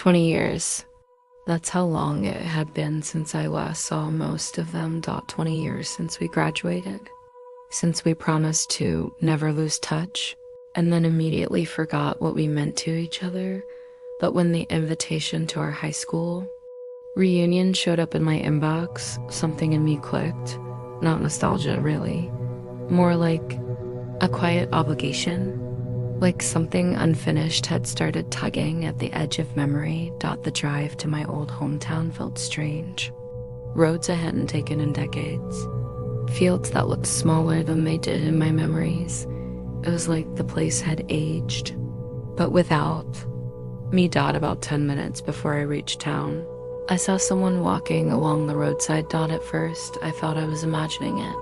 20 years. That's how long it had been since I last saw most of them. 20 years since we graduated. Since we promised to never lose touch, and then immediately forgot what we meant to each other. But when the invitation to our high school reunion showed up in my inbox, something in me clicked. Not nostalgia, really. More like a quiet obligation. Like something unfinished had started tugging at the edge of memory. The drive to my old hometown felt strange. Roads I hadn't taken in decades. Fields that looked smaller than they did in my memories. It was like the place had aged, but without me. About 10 minutes before I reached town, I saw someone walking along the roadside. At first, I thought I was imagining it.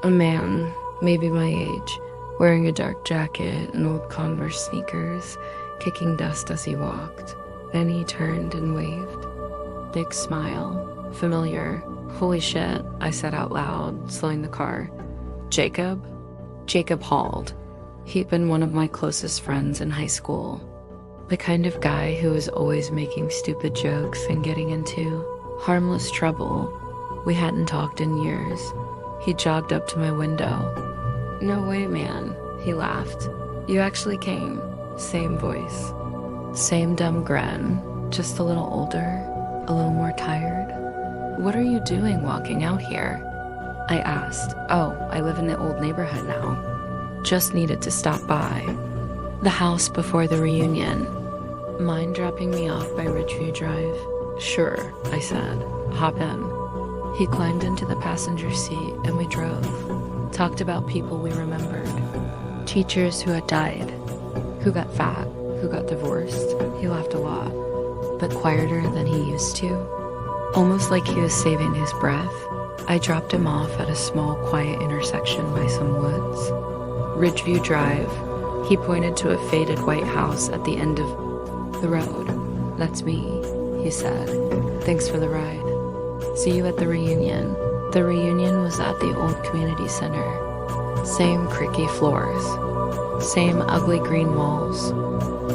A man, maybe my age, wearing a dark jacket and old Converse sneakers, kicking dust as he walked. Then he turned and waved. Big smile. Familiar. Holy shit, I said out loud, slowing the car. Jacob? Jacob hauled. He'd been one of my closest friends in high school. The kind of guy who was always making stupid jokes and getting into harmless trouble. We hadn't talked in years. He jogged up to my window. No way, man, he laughed. You actually came. Same voice. Same dumb grin, just a little older, a little more tired. What are you doing walking out here? I asked. Oh, I live in the old neighborhood now. Just needed to stop by. The house before the reunion. Mind dropping me off by Ridgeview Drive? Sure, I said. Hop in. He climbed into the passenger seat and we drove. Talked about people we remembered. Teachers who had died. Who got fat. Who got divorced. He laughed a lot, but quieter than he used to. Almost like he was saving his breath. I dropped him off at a small, quiet intersection by some woods. Ridgeview Drive. He pointed to a faded white house at the end of the road. That's me, he said. Thanks for the ride. See you at the reunion. The reunion was at the old community center. Same creaky floors. Same ugly green walls.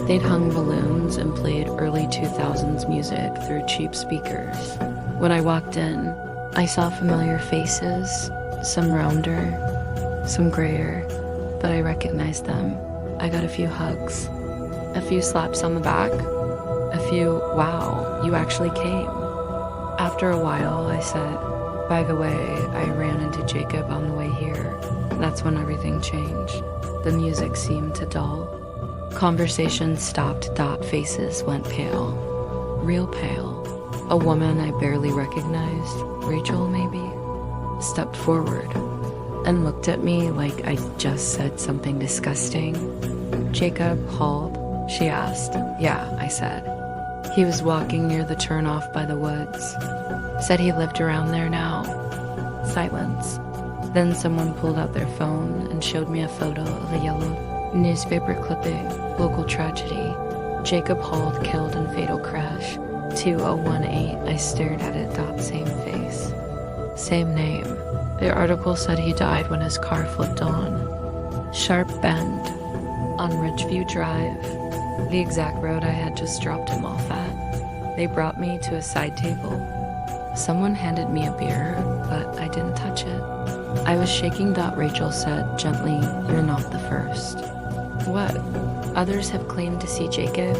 They'd hung balloons and played early 2000s music through cheap speakers. When I walked in, I saw familiar faces, some rounder, some grayer, but I recognized them. I got a few hugs, a few slaps on the back, a few, wow, you actually came. After a while, I said, by the way, I ran into Jacob on the way here. That's when everything changed. The music seemed to dull. Conversation stopped. Faces went pale. Real pale. A woman I barely recognized, Rachel maybe, stepped forward and looked at me like I just said something disgusting. Jacob hauled? She asked. Yeah, I said. He was walking near the turnoff by the woods. Said he lived around there now. Silence. Then someone pulled out their phone and showed me a photo of a yellow newspaper clipping. Local tragedy. Jacob hauled killed in fatal crash. 2018. I stared at it. Same face. Same name. The article said he died when his car flipped on. Sharp bend. On Ridgeview Drive. The exact road I had just dropped him off at. They brought me to a side table. Someone handed me a beer, but I didn't touch it. I was shaking. Rachel said gently, you're not the first. What? Others have claimed to see Jacob,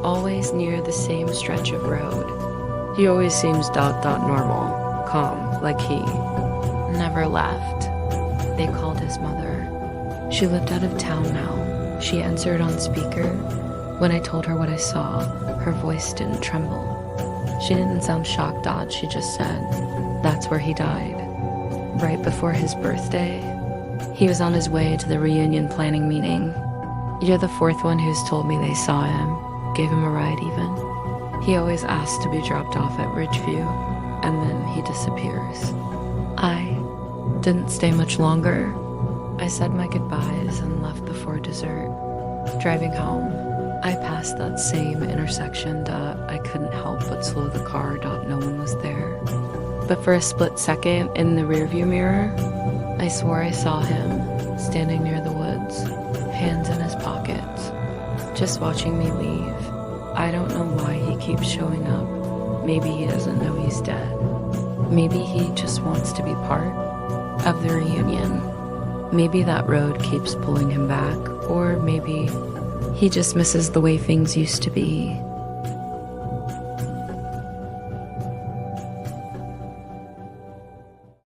always near the same stretch of road. He always seems normal, calm, like he never left. They called his mother. She lived out of town now. She answered on speaker. When I told her what I saw, her voice didn't tremble. She didn't sound shocked. She just said, that's where he died. Right before his birthday. He was on his way to the reunion planning meeting. You're the fourth one who's told me they saw him, gave him a ride even. He always asked to be dropped off at Ridgeview, and then he disappears. I didn't stay much longer. I said my goodbyes and left before dessert. Driving home, I passed that same intersection. I couldn't help but slow the car. No one was there. But for a split second in the rearview mirror, I swore I saw him standing near the woods, hands in his pockets, just watching me leave. I don't know why he keeps showing up. Maybe he doesn't know he's dead. Maybe he just wants to be part of the reunion. Maybe that road keeps pulling him back, or maybe he just misses the way things used to be.